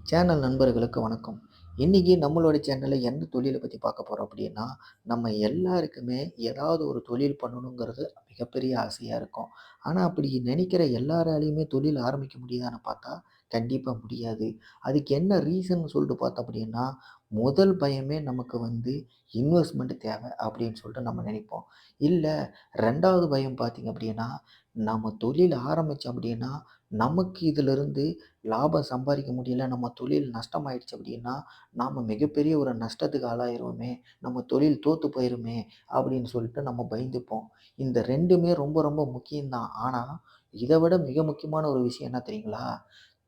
Channel நண்பர்களுக்கு வணக்கம். இன்னைக்கு நம்மளோட சேனல்ல எந்த தொழில பத்தி பார்க்க போறோம் அப்படின்னா, நம்ம எல்லாருக்குமே ஏதாவது ஒரு தொழில் பண்ணணுங்கிறது மிகப்பெரிய ஆசையா இருக்கும். ஆனா, அப்படி நினைக்கிற எல்லாராலயுமே தொழில் ஆரம்பிக்க முடியுதான்னு பார்த்தா, கண்டிப்பா முடியாது. அதுக்கு என்ன ரீசன்னு சொல்லிட்டு பார்த்தோம் அப்படின்னா, முதல் பயமே நமக்கு வந்து இன்வெஸ்ட்மென்ட் தேவை அப்படின்னு சொல்லிட்டு நம்ம நினைப்போம். இல்ல 2வது பயம் பார்த்தீங்க அப்படின்னா, நம்ம தொழில் ஆரம்பிச்சோம் அப்படின்னா, நமக்கு இதிலிருந்து லாபம் சம்பாதிக்க முடியல, நம்ம தொழில் நஷ்டமாயிடுச்சு அப்படின்னா, நாம மிகப்பெரிய ஒரு நஷ்டத்துக்கு ஆளாயிருவோமே, நம்ம தொழில் தோத்து போயிருமே அப்படின்னு சொல்லிட்டு நம்ம பயந்துப்போம். இந்த 2மே ரொம்ப ரொம்ப முக்கியம் தான். ஆனா, இத விட மிக முக்கியமான ஒரு விஷயம் என்ன தெரியுங்களா?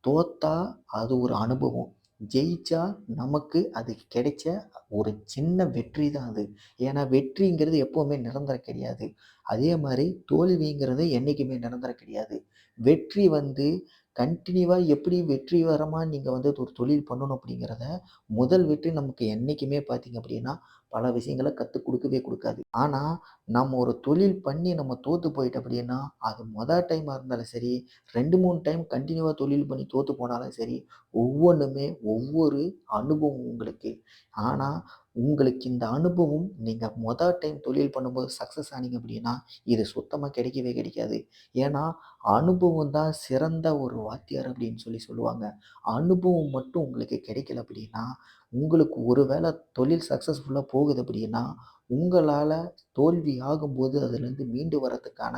தோத்தா அது ஒரு அனுபவம். ஜெயிச்சா நமக்கு அது கிடைச்ச ஒரு சின்ன வெற்றி தான் அது. ஏன்னா வெற்றிங்கிறது எப்பவுமே நிரந்தரம் கிடையாது. அதே மாரி தோல்விங்கிறது என்னைக்குமே நிரந்தரம் கிடையாது. வெற்றி வந்து கன்டினியூவா எப்படி வெற்றிகரமா நீங்க வந்து ஒரு தொழில் பண்ணணும் அப்படிங்கிறத, முதல் வெற்றி நமக்கு என்னைக்குமே பார்த்தீங்க அப்படின்னா, பல விஷயங்கள கத்துக் குடுக்கவே குடுக்காது. ஆனா, நம்ம ஒரு தொழில் பண்ணி நம்ம தோத்து போயிட்டோம் அப்படின்னா, அது டைமா இருந்தாலும் சரி, 2, 3 டைம் கன்டினியூவா தொழில் பண்ணி தோத்து போனாலும் சரி, ஒவ்வொன்னுமே ஒவ்வொரு அனுபவம் உங்களுக்கு. ஆனா, உங்களுக்கு இந்த அனுபவம் நீங்க டைம் தொழில் பண்ணும்போது சக்சஸ் ஆனீங்க அப்படின்னா, இது சுத்தமா கிடைக்கவே கிடைக்காது. ஏன்னா, அனுபவம் தான் சிறந்த ஒரு வாத்தியார் அப்படின்னு சொல்லுவாங்க. அனுபவம் மட்டும் உங்களுக்கு கிடைக்கல அப்படின்னா, உங்களுக்கு ஒரு வேள தொழில் சக்சஸ்ஃபுல்லா போகுது அப்படின்னா, உங்களால தோல்வி ஆகும்போது அதிலிருந்து மீண்டு வரதுக்கான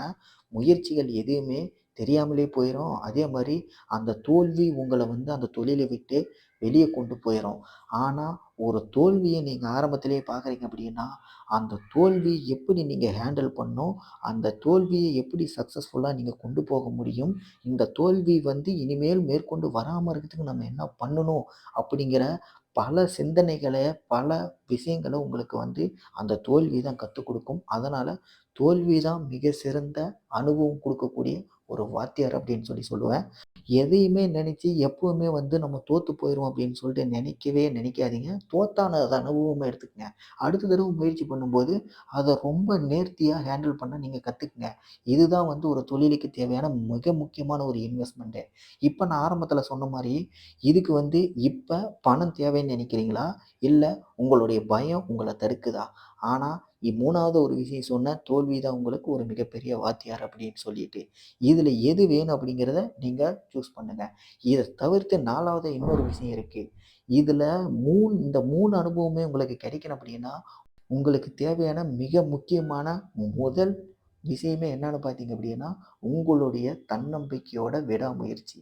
முயற்சிகள் எதுவுமே தெரியாமலே போயிரும். அதே மாரி அந்த தோல்வி உங்கள வந்து அந்த தொழில விட்டு வெளிய கொண்டு போயிரும். ஆனா, ஒரு தோல்விய நீங்க ஆரம்பத்திலேயே பார்க்குறீங்க அப்படின்னா, அந்த தோல்வி எப்படி நீங்க ஹேண்டில் பண்ணணும்? அந்த தோல்விய எப்படி சக்சஸ்ஃபுல்லா நீங்க கொண்டு போக முடியும்? இந்த தோல்வி வந்து இனிமேல் மேற்கொண்டு வராம இருக்கிறதுக்கு நம்ம என்ன பண்ணணும்? அப்படிங்கிற பல சிந்தனைகள, பல விஷயங்கள உங்களுக்கு வந்து அந்த தோல்வி தான் கத்துக் குடுக்கும். அதனால தோல்வி தான் மிக சிறந்த அனுபவம் குடுக்கக்கூடிய ஒரு வாத்தியார் அப்படின்னு சொல்லுவேன். எதையுமே நினைச்சு எப்பவுமே வந்து நம்ம தோத்து போயிருவோம் அப்படின்னு சொல்லிட்டு நினைக்கவே நினைக்காதீங்க. தோத்தா அத அனுபவமா எடுத்துக்கங்க. அடுத்த தடவ முயற்சி பண்ணும்போது, அத ரொம்ப நேர்த்தியா ஹேண்டில் பண்ண நீங்க கத்துக்கங்க. இதுதான் வந்து ஒரு தொழிலுக்கு தேவையான மிக முக்கியமான ஒரு இன்வெஸ்ட்மென்ட்டே. இப்ப நான் ஆரம்பத்துல சொன்ன மாரி, இதுக்கு வந்து இப்ப பணம் தேவைன்னு நினைக்கிறீங்களா? இல்ல உங்களுடைய பயம் உங்கள தடுக்குதா? ஆனா 3வது ஒரு விஷயம் சொன்னேன். தோல்வி தான் உங்களுக்கு ஒரு மிகப்பெரிய வாத்தியார் அப்படின்னு சொல்லிட்டு. இதுல எது வேணும் அப்படிங்கிறத நீங்க சூஸ் பண்ணுங்க. இத தவிர்த்து 4வது இன்னொரு விஷயம் இருக்கு. இதுல 3 அனுபவமே உங்களுக்கு கிடைக்கணும் அப்படின்னா, உங்களுக்கு தேவையான மிக முக்கியமான முதல் விஷயமே என்னன்னு பார்த்தீங்க அப்படின்னா, உங்களுடைய தன்னம்பிக்கையோட விடாமுயற்சி.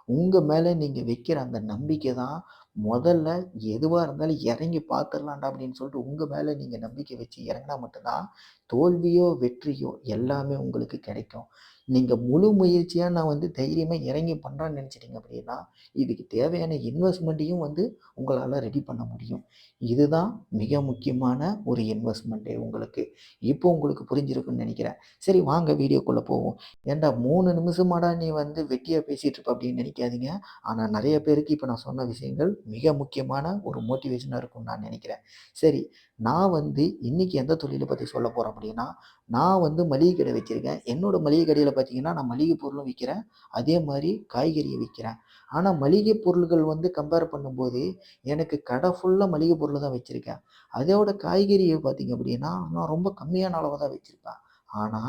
உங்க மேல நீங்க வைக்கிற அந்த நம்பிக்கை தான் முதல்ல எதுவா இருந்தாலும் இறங்கி பார்த்துரலாம்டா அப்படின்னு சொல்லிட்டு உங்க மேல நீங்க நம்பிக்கை வச்சு இறங்குனா மட்டும் தான், தோல்வியோ, வெற்றியோ எல்லாமே உங்களுக்கு கிடைக்கும். நீங்க முழு முயற்சியா நான் வந்து தைரியமா இறங்கி பண்றேன்னு நினைச்சிட்டீங்க அப்படின்னா, இதுக்கு தேவையான இன்வெஸ்ட்மென்ட்டையும் வந்து உங்களால ரெடி பண்ண முடியும். இதுதான் மிக முக்கியமான ஒரு இன்வெஸ்ட்மென்ட்டே உங்களுக்கு. இப்போ உங்களுக்கு புரிஞ்சிருக்கும்னு நினைக்கிறேன். சரி வாங்க வீடியோக்குள்ள போவோம். ஏன்டா 3 நிமிஷமாடா நீ வந்து வெட்டியா பேசிட்டு இருப்ப அப்படின்னு நினைக்காதீங்க. ஆனா நெறைய பேருக்கு இப்ப நான் சொன்ன விஷயங்கள் மிக முக்கியமான ஒரு மோட்டிவேஷனா இருக்கும்னு நான் நினைக்கிறேன். சரி, நான் வந்து இன்னைக்கு எந்த தொழில பத்தி சொல்லப் போறேன் அப்படின்னா, நான் வந்து மளிகை கடை வச்சிருக்கேன். என்னோட மளிகை கடையில பார்த்தீங்கன்னா, நான் மளிகை பொருளும் விக்கிறேன். அதே மாரி காய்கறியும் விக்கிறேன். ஆனா மளிகை பொருள்கள் வந்து கம்பேர் பண்ணும்போது, எனக்கு கடை ஃபுல்லா மளிகை பொருள் தான் வச்சிருக்கேன். அதோட காய்கறிய பார்த்தீங்க அப்படின்னா, நான் ரொம்ப கம்மியான அளவா தான் வச்சிருப்பேன். ஆனா,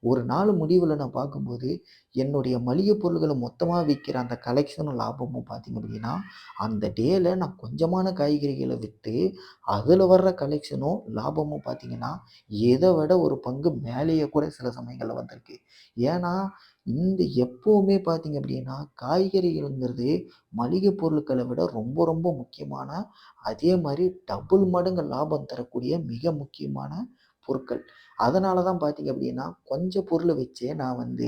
ஒரு நாள் முடிவுல நான் பார்க்கும்போது, என்னுடைய மளிகை பொருள்கள மொத்தமா விக்கிற அந்த கலெக்ஷனும் லாபமும் பார்த்தீங்க அப்படின்னா, அந்த டேல நான் கொஞ்சமான காய்கறிகள வித்து, அதுல வர்ற கலெக்ஷனும் லாபமும் பார்த்தீங்கன்னா, இத விட ஒரு பங்கு மேலேயே கூட சில சமயங்கள்ல வந்திருக்கு. ஏன்னா, இந்த எப்பவுமே பார்த்தீங்க அப்படின்னா, காய்கறிகள்ங்கிறது மளிகை பொருட்கள விட ரொம்ப ரொம்ப முக்கியமான, அதே மாரி டபுள் மடங்கு லாபம் தரக்கூடிய மிக முக்கியமான பொருட்கள். அதனால தான் பார்த்தீங்க அப்படின்னா, கொஞ்சம் பொருள வச்சே நான் வந்து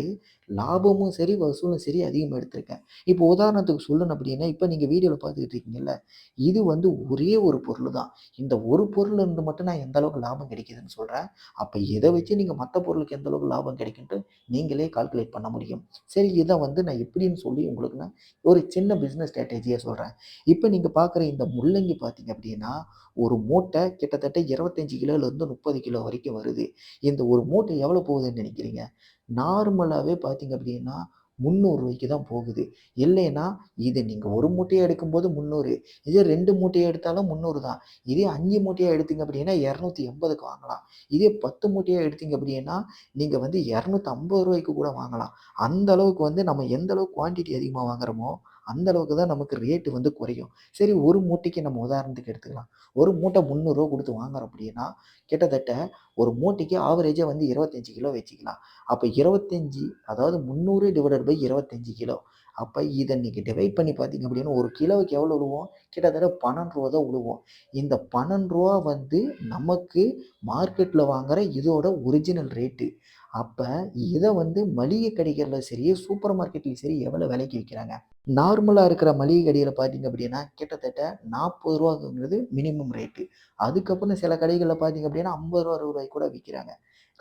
லாபமும் சரி, வசூலும் சரி அதிகமா எடுத்திருக்கேன். இப்போ உதாரணத்துக்கு சொல்லணும் அப்படின்னா, இப்ப நீங்க வீடியோல பார்த்துக்கிட்டு இருக்கீங்கல்ல, இது வந்து ஒரே ஒரு பொருளு தான். இந்த ஒரு பொருள்ல இருந்து மட்டும் நான் எந்த அளவுக்கு லாபம் கிடைக்குதுன்னு சொல்றேன். அப்ப இத வச்சு நீங்க மத்த பொருளுக்கு எந்த அளவுக்கு லாபம் கிடைக்குன்ட்டு நீங்களே கால்குலேட் பண்ண முடியும். சரி இத வந்து நான் எப்படின்னு சொல்லி உங்களுக்கு நான் ஒரு சின்ன பிசினஸ் ஸ்ட்ராட்டஜியா சொல்றேன். இப்ப நீங்க பார்க்குற இந்த முள்ளங்கி பார்த்தீங்க அப்படின்னா, ஒரு மூட்டை கிட்டத்தட்ட 25 கிலோலேருந்து 30 கிலோ வரைக்கும் வருது. இந்த ஒரு மூட்டை எவ்வளோ போகுதுன்னு நினைக்கிறீங்க? நார்மலாவே பார்த்தீங்க அப்படின்னா, ரூ. 300 தான் போகுது. இல்லைன்னா, இது நீங்க 1 மூட்டையா எடுக்கும்போது 300, இதே 2 மூட்டையா எடுத்தாலும் 300 தான். இதே 5 மூட்டையா எடுத்தீங்க அப்படின்னா 280க்கு வாங்கலாம். இதே 10 மூட்டையா எடுத்தீங்க அப்படின்னா, நீங்க வந்து ரூ. 250க்கு கூட வாங்கலாம். அந்த அளவுக்கு வந்து நம்ம எந்த அளவுக்கு குவான்டிட்டி அதிகமா வாங்குறோமோ, அந்த அளவுக்கு தான் நமக்கு ரேட் வந்து குறையும். சரி, ஒரு மூட்டைக்கு நம்ம உதாரணத்துக்கு எடுத்துக்கலாம். ஒரு மூட்டை ரூ. 300 குடுத்து வாங்குறோம் அப்படின்னா, கிட்டத்தட்ட ஒரு மூட்டைக்கு ஆவரேஜா வந்து 25 கிலோ வச்சுக்கலாம். அப்ப 25, அதாவது 300/25 கிலோ. அப்ப இத நீங்க டிவைட் பண்ணி பார்த்தீங்க அப்படின்னா, 1 கிலோவுக்கு எவ்வளோ விழுவும்? கிட்டத்தட்ட ரூ. 12 தான் விழுவும். இந்த ரூ. 12 வந்து நமக்கு மார்க்கெட்ல வாங்குற இதோட ஒரிஜினல் ரேட்டு. அப்ப இத வந்து மளிகை கடைகள்ல சரி, சூப்பர் மார்க்கெட்லயும் சரி எவ்வளோ விலைக்கு விக்கிறாங்க? நார்மலா இருக்கிற மளிகை கடையில பார்த்தீங்க அப்படின்னா, கிட்டத்தட்ட ரூ. 40ங்கிறது மினிமம் ரேட்டு. அதுக்கப்புறம் சில கடைகள்ல பார்த்தீங்க அப்படின்னா, ரூ. 50, ரூ. 60 கூட விக்கிறாங்க.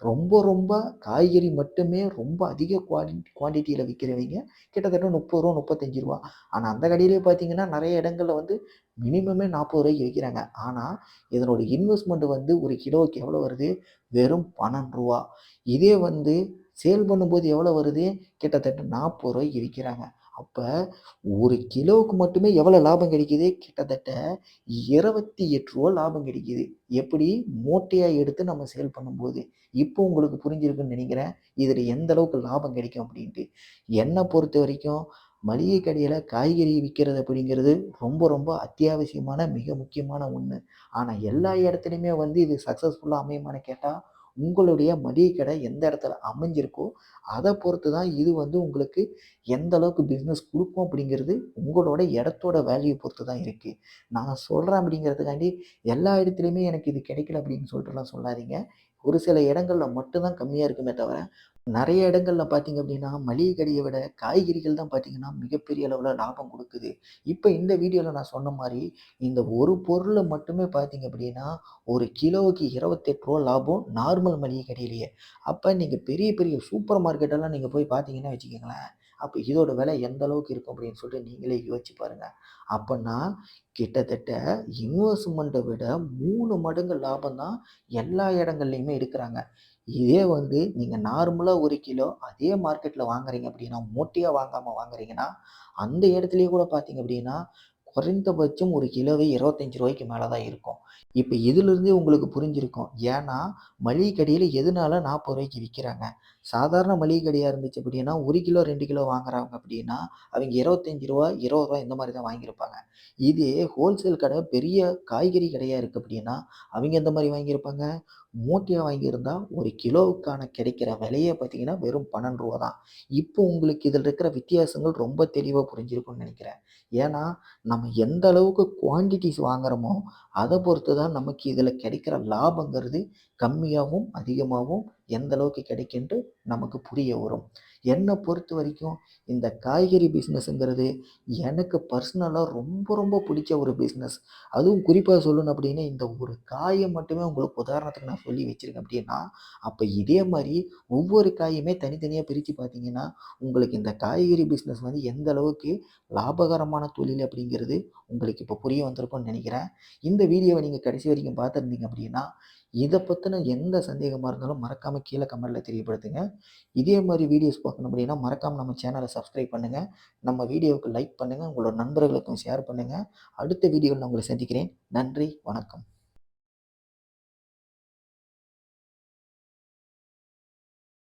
ரொம்ப ரொம்ப காய்கறி மட்டுமே ரொம்ப அதிக குவான்டிட்டில விக்கிறவைங்க கிட்டத்தட்ட ரூ. 30, ரூ. 35. ஆனா அந்த கடையிலேயே பார்த்தீங்கன்னா, நெறைய இடங்கள்ல வந்து மினிமமே ரூ. 40க்கு விக்கிறாங்க. ஆனா இதனோட இன்வெஸ்ட்மென்ட் வந்து ஒரு கிலோவுக்கு எவ்வளோ வருது? வெறும் ரூ. 12. இதே வந்து சேல் பண்ணும்போது எவ்வளோ வருது? கிட்டத்தட்ட ரூ. 40க்கு விக்கிறாங்க. அப்ப 1 கிலோவுக்கு மட்டுமே எவ்வளோ லாபம் கிடைக்குது? கிட்டத்தட்ட ரூ. 28 லாபம் கிடைக்குது. எப்படி? மூட்டையா எடுத்து நம்ம சேல் பண்ணும்போது. இப்போ உங்களுக்கு புரிஞ்சிருக்குன்னு நெனைக்கிறேன். இதுல எந்த அளவுக்கு லாபம் கிடைக்கும் அப்டின்ட்டு. என்ன பொறுத்தவரைக்கும் மளிகை கடையில காய்கறி விக்கிறது அப்படிங்கிறது ரொம்ப ரொம்ப அத்தியாவசியமான மிக முக்கியமான ஒண்ணு. ஆனா எல்லா இடத்துலயுமே வந்து இது சக்சஸ்ஃபுல்லா அமையுமான்னு கேட்டா, உங்களுடைய மளிகை கடை எந்த இடத்துல அமைஞ்சிருக்கோ, அத பொறுத்து தான் இது வந்து உங்களுக்கு எந்த அளவுக்கு பிசினஸ் குடுக்கும் அப்படிங்கிறது உங்களோட இடத்தோட வேல்யூ பொறுத்து தான் இருக்கு. நான் சொல்றேன் அப்படிங்கிறதுக்காண்டி எல்லா இடத்துலயுமே எனக்கு இது கிடைக்கல அப்படின்னு சொல்லிட்டுலாம் சொல்லாதீங்க. ஒரு சில இடங்கள்ல மட்டும் தான் கம்மியா இருக்குமே தவிர, நெறைய இடங்கள்ல பார்த்தீங்க அப்படின்னா, மளிகை கடைய விட காய்கறிகள் தான் பார்த்தீங்கன்னா, மிகப்பெரிய அளவுல லாபம் குடுக்குது. இப்ப இந்த வீடியோல நான் சொன்ன மாரி, இந்த ஒரு பொருள மட்டுமே பார்த்தீங்க அப்படின்னா, ஒரு கிலோவுக்கு ரூ. 28 லாபம் நார்மல் மளிகை கடையிலேயே. அப்ப நீங்க பெரிய பெரிய சூப்பர் மார்க்கெட் எல்லாம் நீங்க போய் பார்த்தீங்கன்னா வச்சுக்கங்களேன், அப்ப இதோட விலை எந்த அளவுக்கு இருக்கும் அப்படின்னு சொல்லிட்டு நீங்களே யோசிச்சு பாருங்க. அப்பன்னா கிட்டத்தட்ட இன்வெஸ்ட்மென்ட்ட விட 3 மடங்கு லாபம் தான் எல்லா இடங்கள்லயுமே எடுக்குறாங்க. இதே வந்து நீங்க நார்மலா 1 கிலோ அதே மார்க்கெட்ல வாங்குறீங்க அப்படின்னா, மூட்டையா வாங்காம வாங்குறீங்கன்னா, அந்த இடத்துலயே கூட பார்த்தீங்க அப்படின்னா, குறைந்தபட்சம் ஒரு கிலோவே ரூ. 25க்கு மேல தான் இருக்கும். இப்ப இதிலிருந்தே உங்களுக்கு புரிஞ்சிருக்கும். ஏன்னா, மளிகை கடையில எதனால ரூ. 40க்கு விக்கிறாங்க. சாதாரண மளிகை கடையா இருந்துச்சு அப்படின்னா, 1 கிலோ 2 கிலோ வாங்குறாங்க அப்படின்னா, அவைங்க ரூ. 25, ரூ. 20 இந்த மாரி தான் வாங்கியிருப்பாங்க. இதே ஹோல்சேல் கடை பெரிய காய்கறி கடையா இருக்கு அப்படின்னா, அவைங்க எந்த மாரி வாங்கியிருப்பாங்க? மூட்டையா வாங்கியிருந்தா, 1 கிலோவுக்கான கிடைக்கிற விலையே பார்த்தீங்கன்னா, வெறும் ரூ. 12 தான். இப்போ உங்களுக்கு இதில இருக்கிற வித்தியாசங்கள் ரொம்ப தெளிவா புரிஞ்சிருக்கும்னு நெனைக்கிறேன். ஏன்னா, நம்ம எந்த அளவுக்கு குவான்டிட்டிஸ் வாங்குறோமோ, அத பொறுத்து தான் நமக்கு இதில கிடைக்கிற லாபங்கிறது கம்மியாவும், அதிகமாவும் எந்த அளவுக்கு கிடைக்குன்ட்டு நமக்கு புரிய வரும். என்ன பொறுத்தவரைக்கும் இந்த காய்கறி பிசினஸ்ங்கிறது எனக்கு பர்சனலா ரொம்ப ரொம்ப பிடிச்ச ஒரு பிசினஸ். அதுவும் குறிப்பா சொல்லணும் அப்டின்னா, இந்த ஒரு காய மட்டுமே உங்களுக்கு உதாரணத்துக்கு நான் சொல்லி வச்சிருக்கேன் அப்டின்னா, அப்ப இதே மாரி ஒவ்வொரு காயுமே தனித்தனியா பிரிச்சு பார்த்தீங்கன்னா, உங்களுக்கு இந்த காய்கறி பிசினஸ் வந்து எந்த அளவுக்கு லாபகரமான தொழில் அப்டிங்கிறது உங்களுக்கு இப்போ புரிய வந்திருக்கும்னு நெனைக்கிறேன். இந்த வீடியோவ நீங்க கடைசி வரைக்கும் பார்த்திருந்தீங்க அப்டின்னா, இத பத்தின எந்த சந்தேகமா இருந்தாலும் மறக்காம கீழ கமெண்ட்ல தெரியப்படுத்துங்க. இதே மாரி வீடியோஸ் பார்க்கணும் அப்டின்னா, மறக்காம நம்ம சேனல சப்ஸ்கிரைப் பண்ணுங்க. நம்ம வீடியோவுக்கு லைக் பண்ணுங்க. உங்களோட நண்பர்களுக்கும் ஷேர் பண்ணுங்க. அடுத்த வீடியோல நான் உங்கள சந்திக்கிறேன். நன்றி, வணக்கம்.